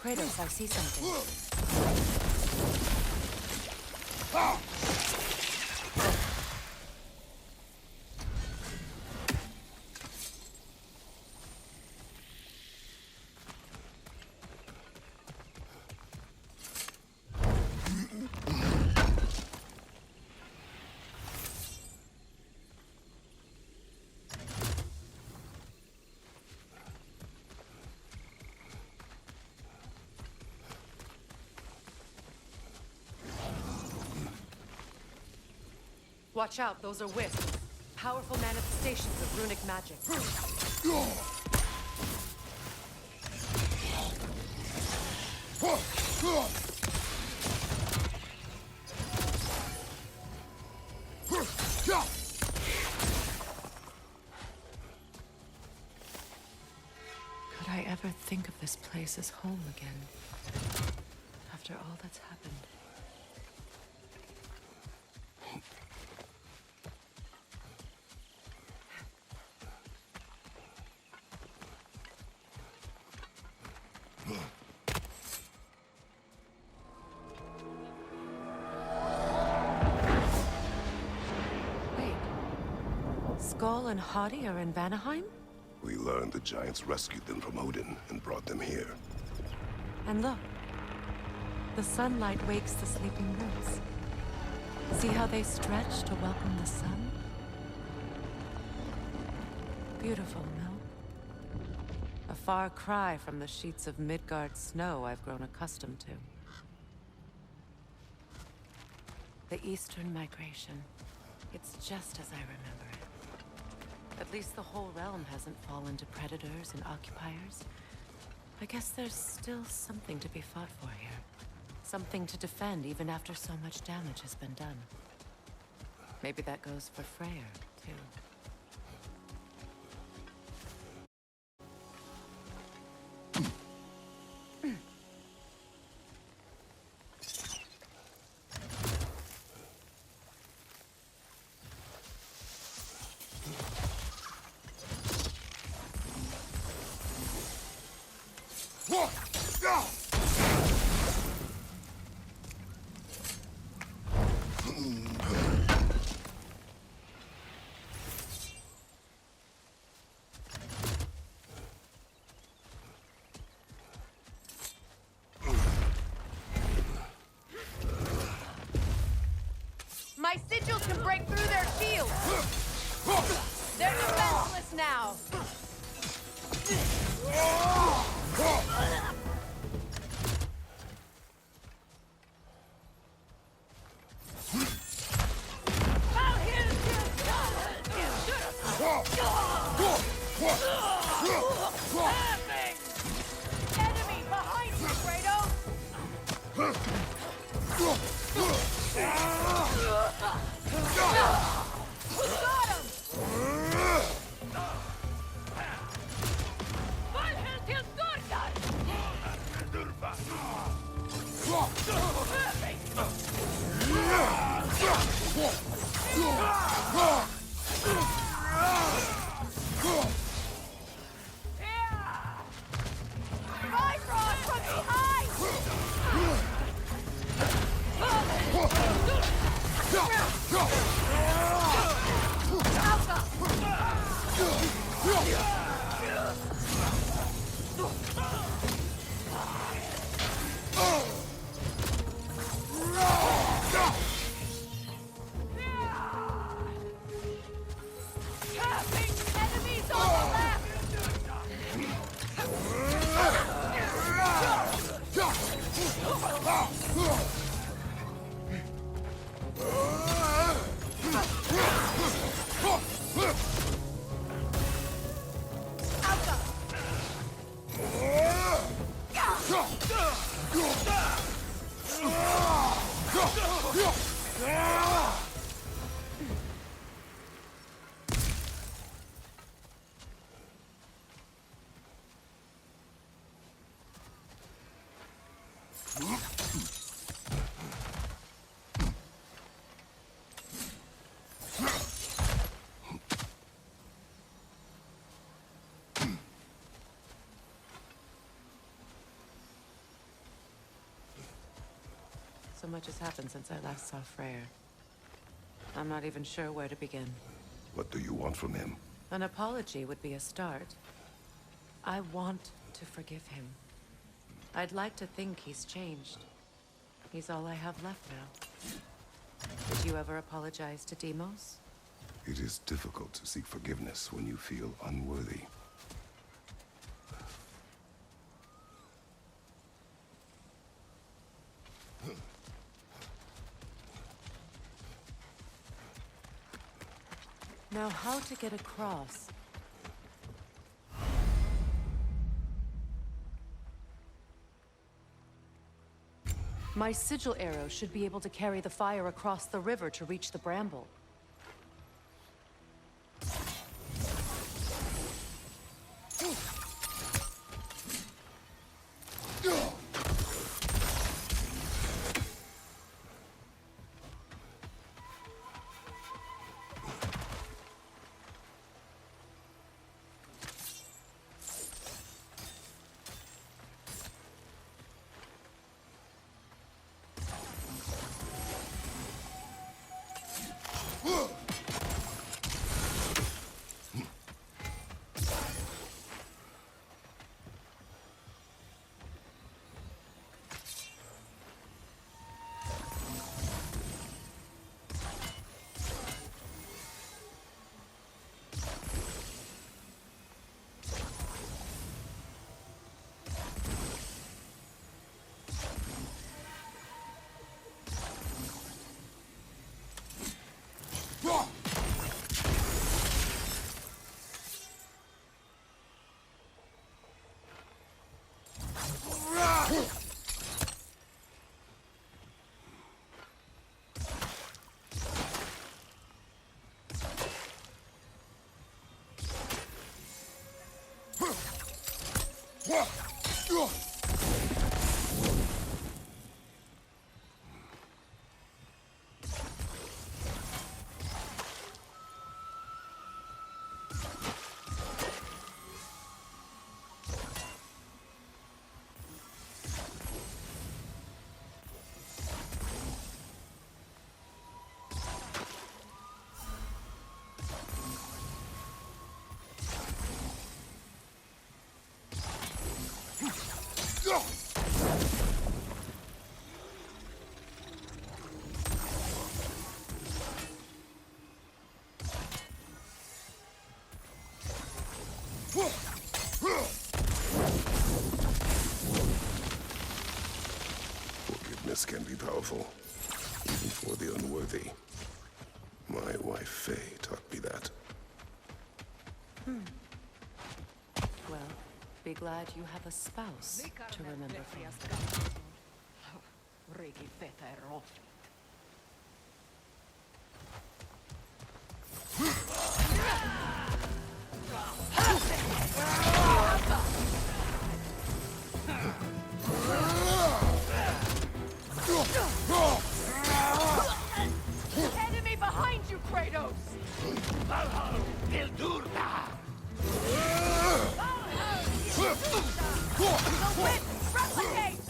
Kratos, I see something. Watch out, those are wisps. Powerful manifestations of runic magic. Could I ever think of this place as home again? After all that's happened. Skull and Hati are in Vanaheim? We learned the giants rescued them from Odin and brought them here. And look. The sunlight wakes the sleeping roots. See how they stretch to welcome the sun? Beautiful, no? A far cry from the sheets of Midgard snow I've grown accustomed to. The Eastern Migration. It's just as I remember it. At least the whole realm hasn't fallen to predators and occupiers. I guess there's still something to be fought for here. Something to defend even after so much damage has been done. Maybe that goes for Freyr, too. My sigils can break through their shields! They're defenseless now! Enemy behind you, Kratos! Got him! Valhall till Sturgar! Bifrost from behind! Tapping enemies on the left! much has happened since I last saw Freyr. I'm not even sure where to begin. What do you want from him? An apology would be a start. I want to forgive him. I'd like to think he's changed. He's all I have left now. Did you ever apologize to Deimos? It is difficult to seek forgiveness when you feel unworthy. Now, how to get across? My sigil arrow should be able to carry the fire across the river to reach the bramble. Forgiveness can be powerful, even for the unworthy. My wife Faye taught me that. Well, be glad you have a spouse to remember from. Enemy behind you, Kratos! The whip replicates!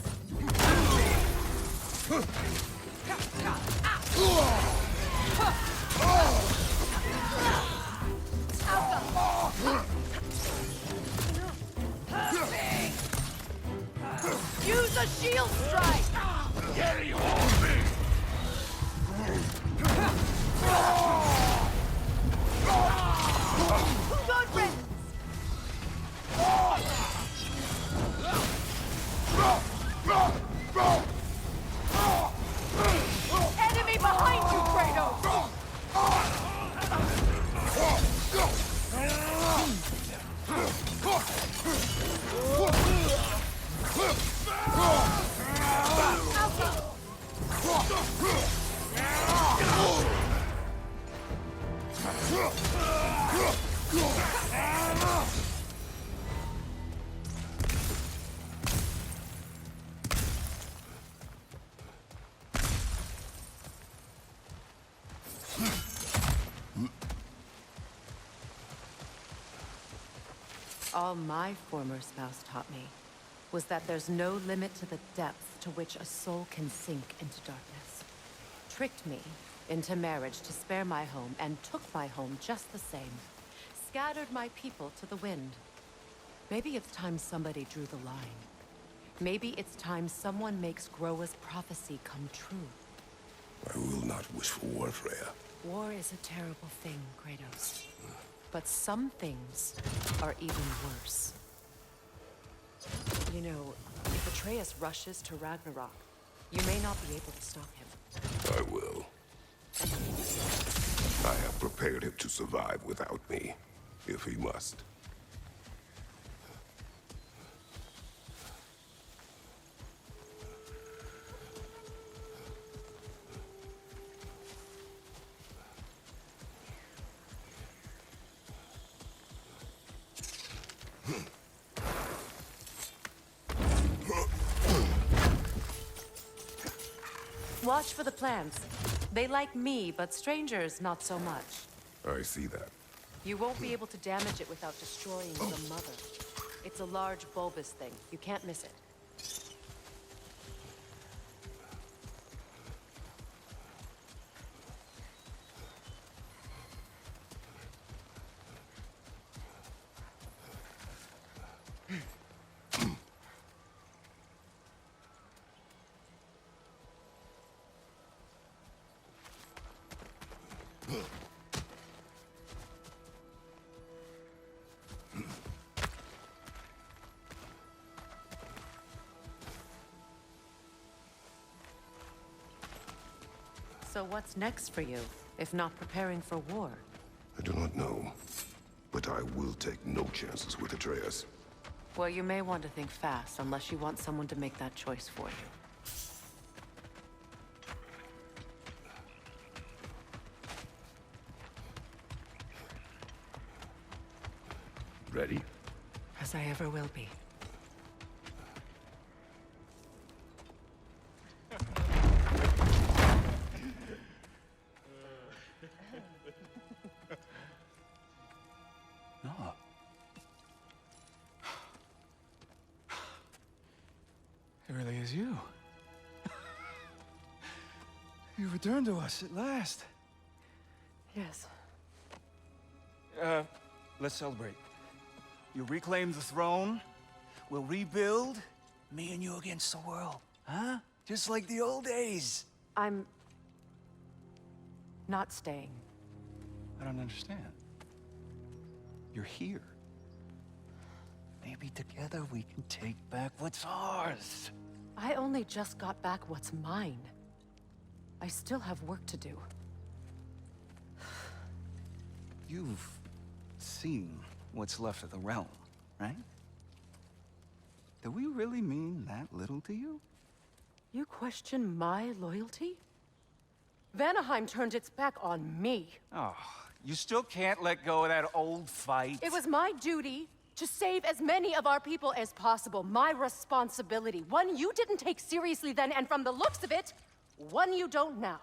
Use a shield strike! Good riddance! Enemy behind you, Kratos! All my former spouse taught me. was that there's no limit to the depth to which a soul can sink into darkness. Tricked me into marriage to spare my home, and took my home just the same. Scattered my people to the wind. Maybe it's time somebody drew the line. Maybe it's time someone makes Groa's prophecy come true. I will not wish for war, Freya. War is a terrible thing, Kratos. But some things are even worse. You know, if Atreus rushes to Ragnarok, you may not be able to stop him. I will. I have prepared him to survive without me, if he must. Watch for the plants. They like me, but strangers not so much. I see that. You won't be able to damage it without destroying the mother. It's a large bulbous thing. You can't miss it. So what's next for you, if not preparing for war? I do not know, but I will take no chances with Atreus. Well, you may want to think fast, unless you want someone to make that choice for you. Ready? As I ever will be. No. It really is you. You returned to us at last. Yes. Let's celebrate. You reclaim the throne. We'll rebuild. Me and you against the world. Huh? Just like the old days. I'm... not staying. I don't understand. You're here. Maybe together we can take back what's ours. I only just got back what's mine. I still have work to do. You've seen what's left of the realm, right? Do we really mean that little to you? You question my loyalty? Vanaheim turned its back on me. Oh, you still can't let go of that old fight? It was my duty to save as many of our people as possible. My responsibility. One you didn't take seriously then, and from the looks of it, one you don't now.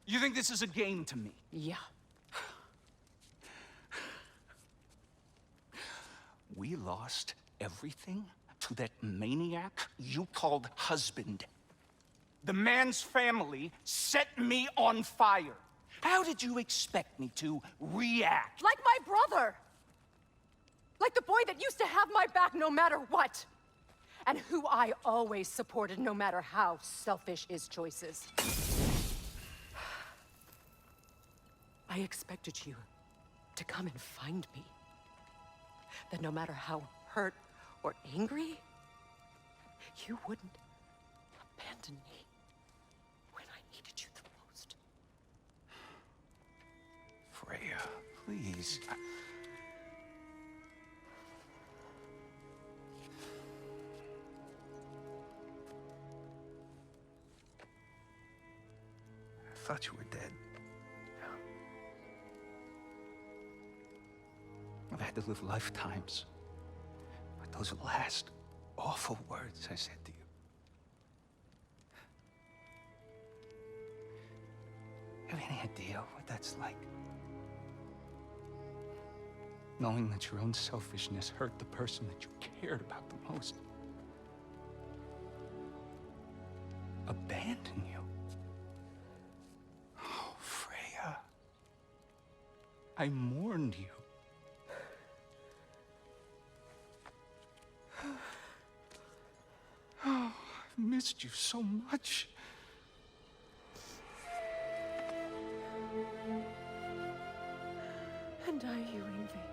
You think this is a game to me? Yeah. We lost everything to that maniac you called husband. The man's family set me on fire. How did you expect me to react? Like my brother! Like the boy that used to have my back no matter what! And who I always supported no matter how selfish his choices. I expected you to come and find me. That no matter how hurt or angry, you wouldn't abandon me when I needed you the most. Freya, please. I thought you were dead. I've had to live lifetimes. But those last awful words I said to you. Have any idea what that's like? Knowing that your own selfishness hurt the person that you cared about the most. abandon you. Oh, Freya. I mourned you. Oh, I've missed you so much. And I you, Yngvi.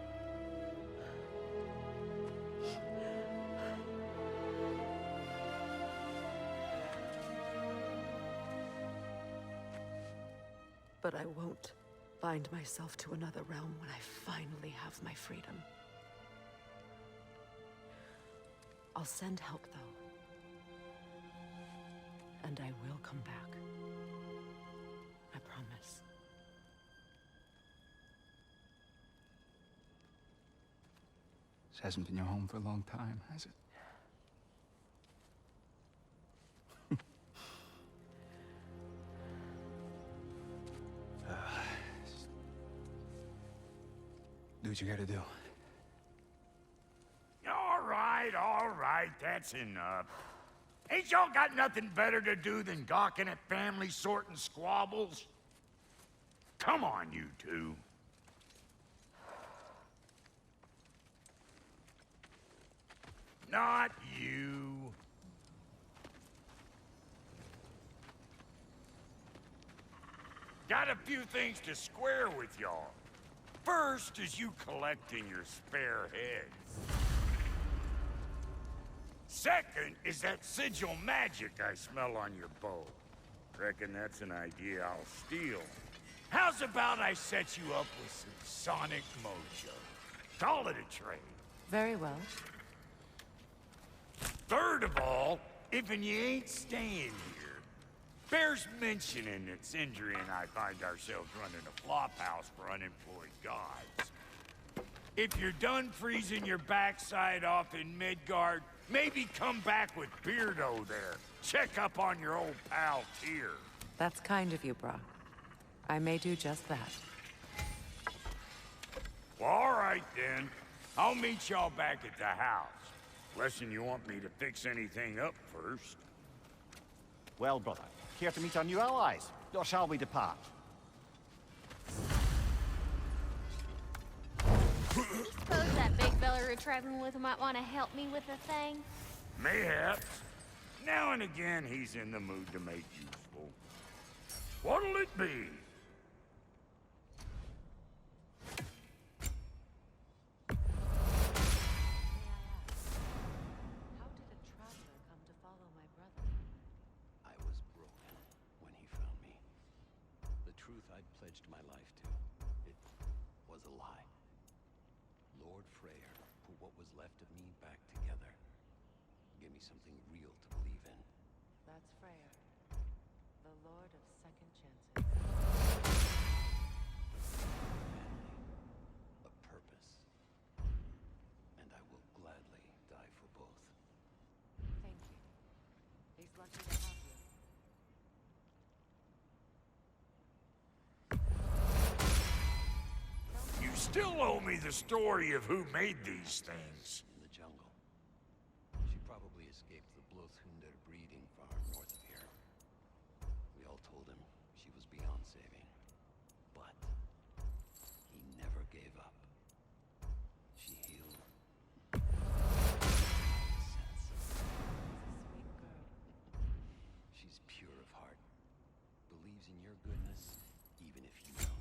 But I won't bind myself to another realm when I finally have my freedom. I'll send help, though. And I will come back. I promise. This hasn't been your home for a long time, has it? Do what you gotta do. All right, that's enough. Ain't y'all got nothing better to do than gawking at family sorting squabbles? Come on, you two. Not you. Got a few things to square with y'all. First is you collecting your spare heads. Second is that sigil magic I smell on your bow. Reckon that's an idea I'll steal. How's about I set you up with some sonic mojo? Call it a trade. Very well. Third of all, if you ain't staying here, bears mentioning that Sindri and I find ourselves running a flop house for unemployed gods. If you're done freezing your backside off in Midgard, maybe come back with Beardo there. Check up on your old pal Tyr. That's kind of you, Brock. I may do just that. Well, all right then. I'll meet y'all back at the house. Unless you want me to fix anything up first. Well, brother, care to meet our new allies? Or shall we depart? Suppose that big fella we're traveling with might want to help me with a thing? Mayhaps. Now and again, he's in the mood to make useful. What'll it be? How did a traveler come to follow my brother? I was broken when he found me. The truth I'd pledged my life to, it was a lie. Lord Freyr put what was left of me back together. Gave me something real to believe in. That's Freyr, the Lord of Second Chances. Family. A purpose. And I will gladly die for both. Thank you. He's lucky to have you. You still owe me the story of who made these things. In the jungle. She probably escaped the Blothhunder breeding farm north of here. We all told him she was beyond saving. But he never gave up. She healed. Sense. Sweet girl. She's pure of heart. Believes in your goodness, even if you don't.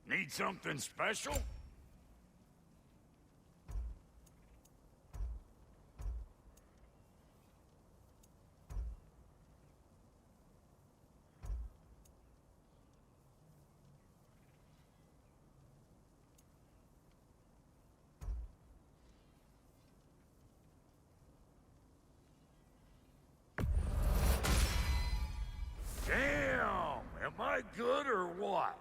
Need something special? good or what?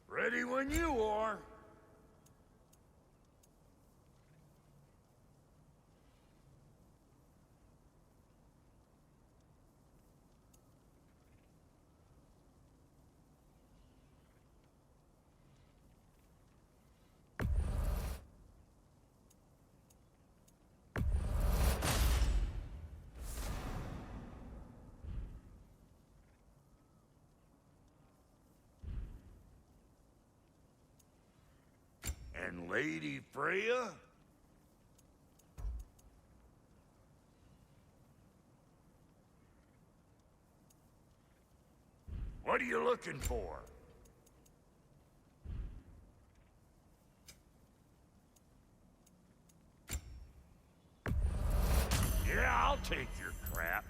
Ready when you are. And Lady Freya? What are you looking for? Yeah, I'll take your crap.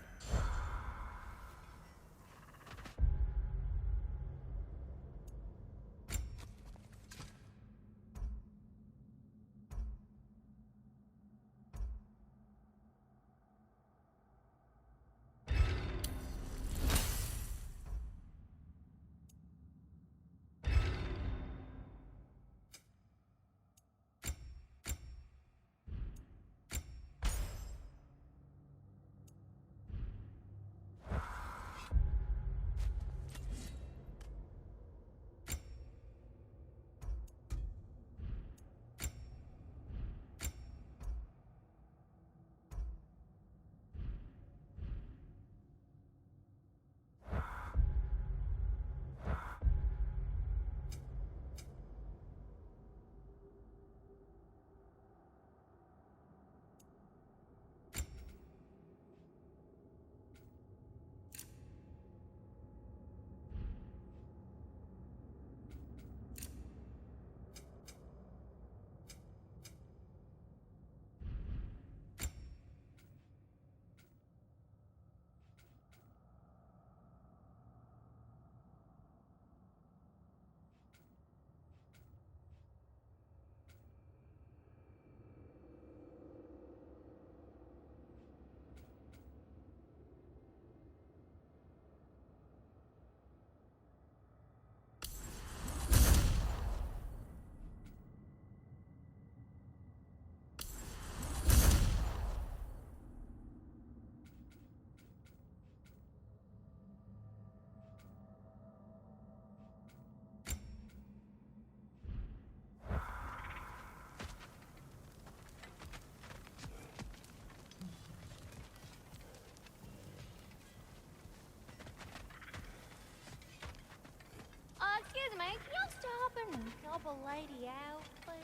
Excuse me, can y'all stop and help a lady out, please?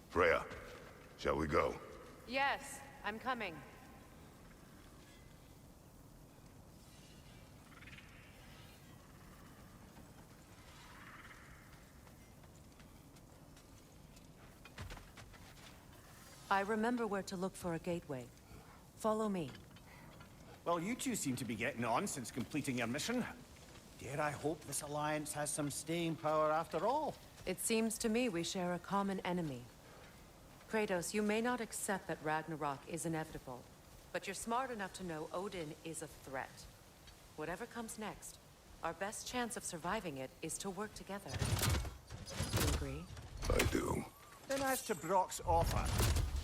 Freya, shall we go? Yes, I'm coming. I remember where to look for a gateway. Follow me. Well, you two seem to be getting on since completing your mission. Dare I hope this alliance has some staying power after all? It seems to me we share a common enemy. Kratos, you may not accept that Ragnarok is inevitable, but you're smart enough to know Odin is a threat. Whatever comes next, our best chance of surviving it is to work together. Do you agree? I do. Then as to Brock's offer,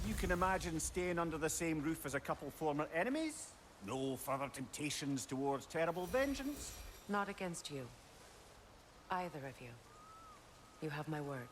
you can imagine staying under the same roof as a couple former enemies? No further temptations towards terrible vengeance? Not against you. Either of you. You have my word.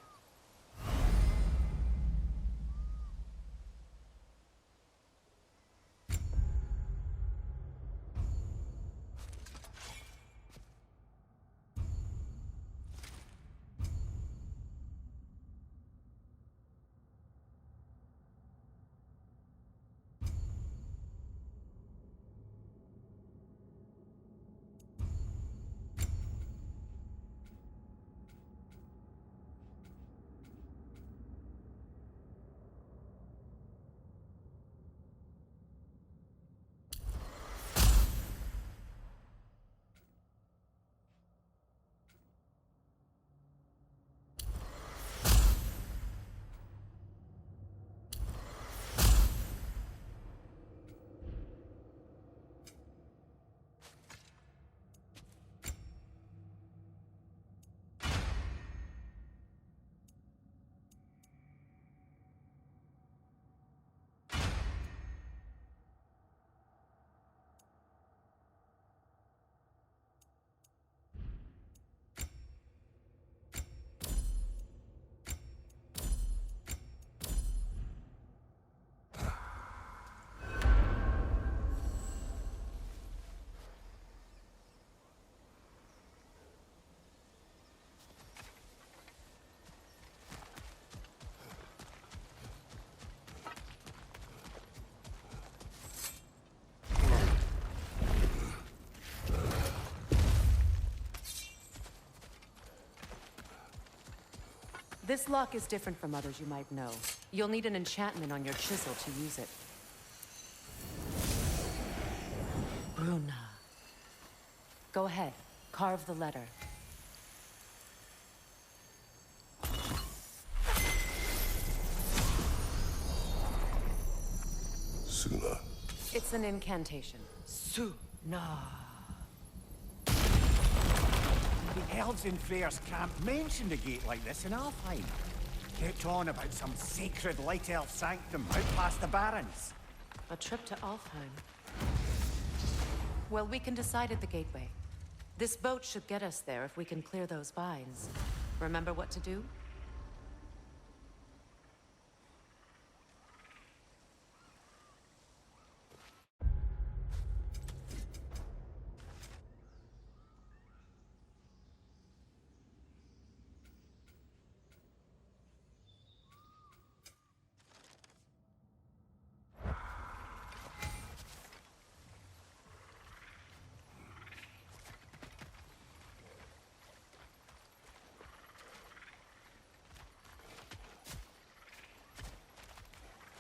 This lock is different from others you might know. You'll need an enchantment on your chisel to use it. Bruna. Go ahead. Carve the letter. Suna. It's an incantation. Suna. The elves in Freyr's camp mentioned a gate like this in Alfheim. Kept on about some sacred light elf sanctum out past the Barrens. A trip to Alfheim. Well, we can decide at the gateway. This boat should get us there if we can clear those vines. Remember what to do?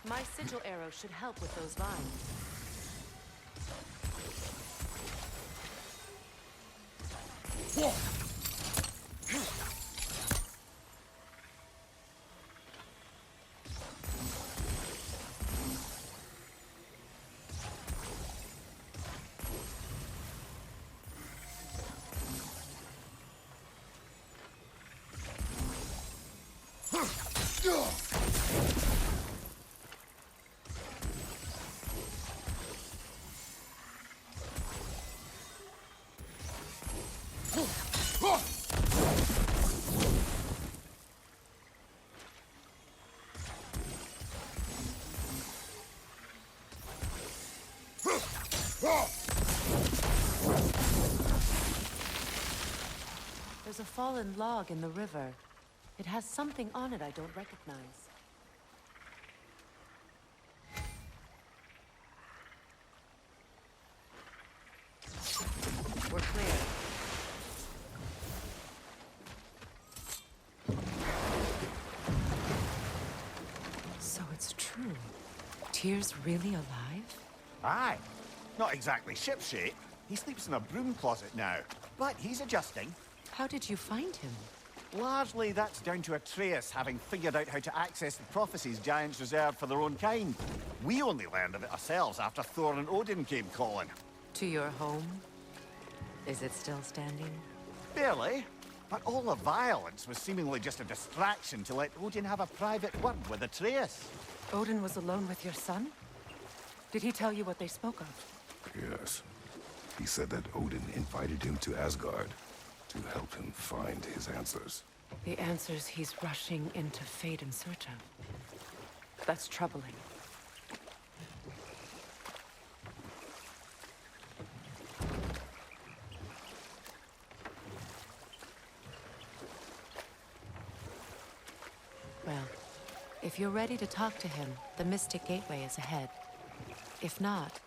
My sigil arrow should help with those vines. There's a fallen log in the river. It has something on it I don't recognize. We're clear. So it's true. Tyr's really alive? Aye. Not exactly shipshape. He sleeps in a broom closet now. But he's adjusting. How did you find him? Largely, that's down to Atreus having figured out how to access the prophecies giants reserved for their own kind. We only learned of it ourselves after Thor and Odin came calling. To your home? Is it still standing? Barely. But all the violence was seemingly just a distraction to let Odin have a private word with Atreus. Odin was alone with your son? Did he tell you what they spoke of? Yes. He said that Odin invited him to Asgard to help him find his answers. The answers he's rushing into fate in search of. That's troubling. Well, if you're ready to talk to him, the Mystic Gateway is ahead. If not,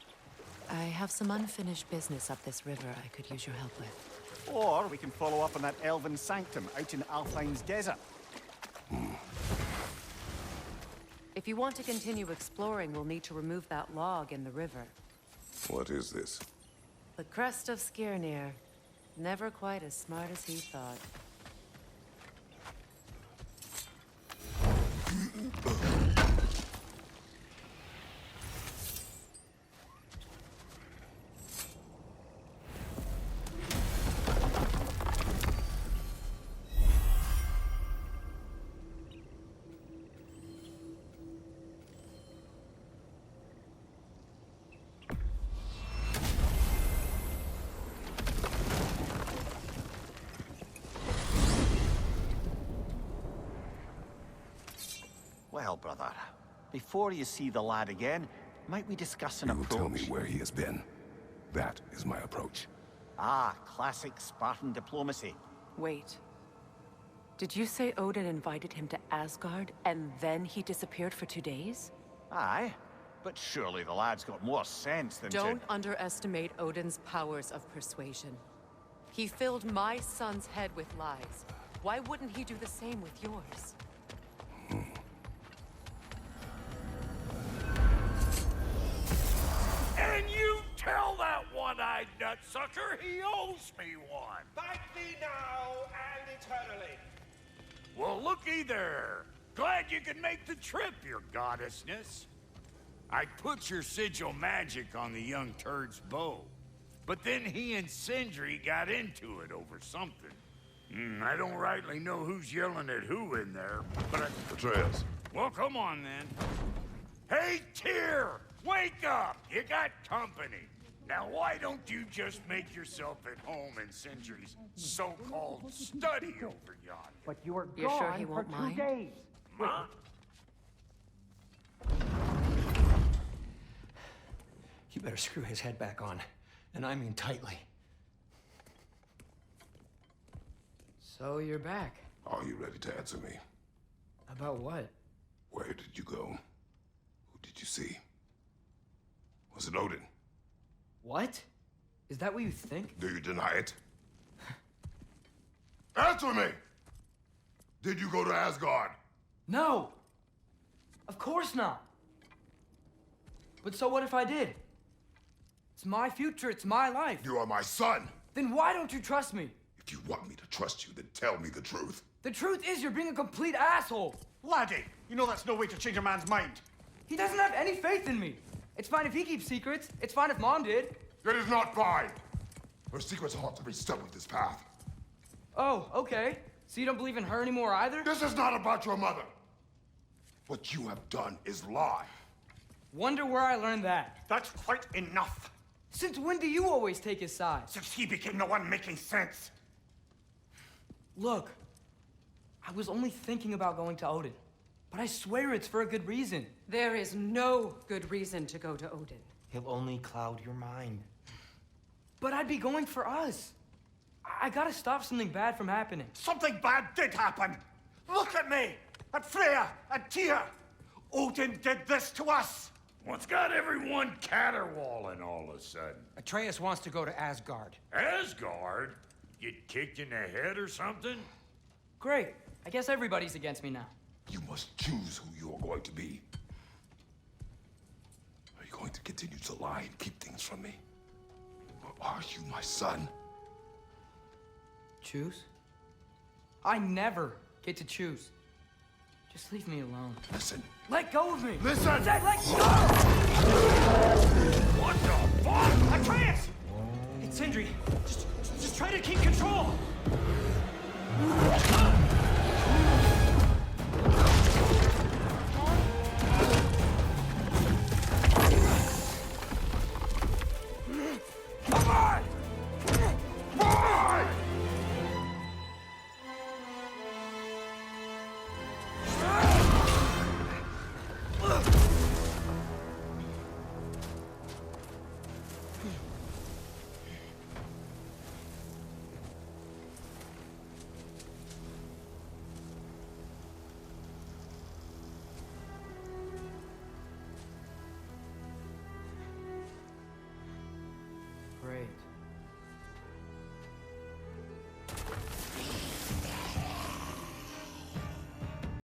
I have some unfinished business up this river I could use your help with. Or we can follow up on that elven sanctum out in Alfheim's desert. If you want to continue exploring, we'll need to remove that log in the river. What is this? The crest of Skirnir. Never quite as smart as he thought. Well, brother, before you see the lad again, might we discuss an You will approach? tell me where he has been. That is my approach. Ah, classic Spartan diplomacy. Wait. Did you say Odin invited him to Asgard, and then he disappeared for 2 days? Aye, but surely the lad's got more sense than Don't underestimate Odin's powers of persuasion. He filled my son's head with lies. Why wouldn't he do the same with yours? that sucker. He owes me one. Thank thee now and eternally. Well, looky there. Glad you could make the trip, your goddessness. I put your sigil magic on the young turd's bow. But then he and Sindri got into it over something. I don't rightly know who's yelling at who in there, but Atreus. Well, come on then. Hey, Tyr! Wake up! You got company. Now, why don't you just make yourself at home in Sindri's so-called study over yonder? But you were You're gone sure he for won't 2 mind? days. Huh? You better screw his head back on. And I mean tightly. So you're back. Are you ready to answer me? About what? Where did you go? Who did you see? Was it Odin? What? Is that what you think? Do you deny it? Answer me! Did you go to Asgard? No! Of course not! But so what if I did? It's my future, it's my life. You are my son! Then why don't you trust me? If you want me to trust you, then tell me the truth. The truth is you're being a complete asshole. Laddie, you know that's no way to change a man's mind. He doesn't have any faith in me. It's fine if he keeps secrets. It's fine if Mom did. It is not fine! Her secrets ought to be stuck with this path. Oh, okay. So you don't believe in her anymore either? This is not about your mother. What you have done is lie. Wonder where I learned that. That's quite enough. Since when do you always take his side? Since he became the one making sense. Look, I was only thinking about going to Odin. But I swear it's for a good reason. There is no good reason to go to Odin. He'll only cloud your mind. But I'd be going for us. I gotta stop something bad from happening. Something bad did happen. Look at me, at Freya, at Tyr. Odin did this to us. What's got everyone caterwauling all of a sudden? Atreus wants to go to Asgard. Asgard? Get kicked in the head or something? Great. I guess everybody's against me now. You must choose who you are going to be. Are you going to continue to lie and keep things from me? Or are you my son? Choose? I never get to choose. Just leave me alone. Listen. Let go of me! Listen! Say, let go! What the fuck? Atreus! It's Sindri. Just try to keep control!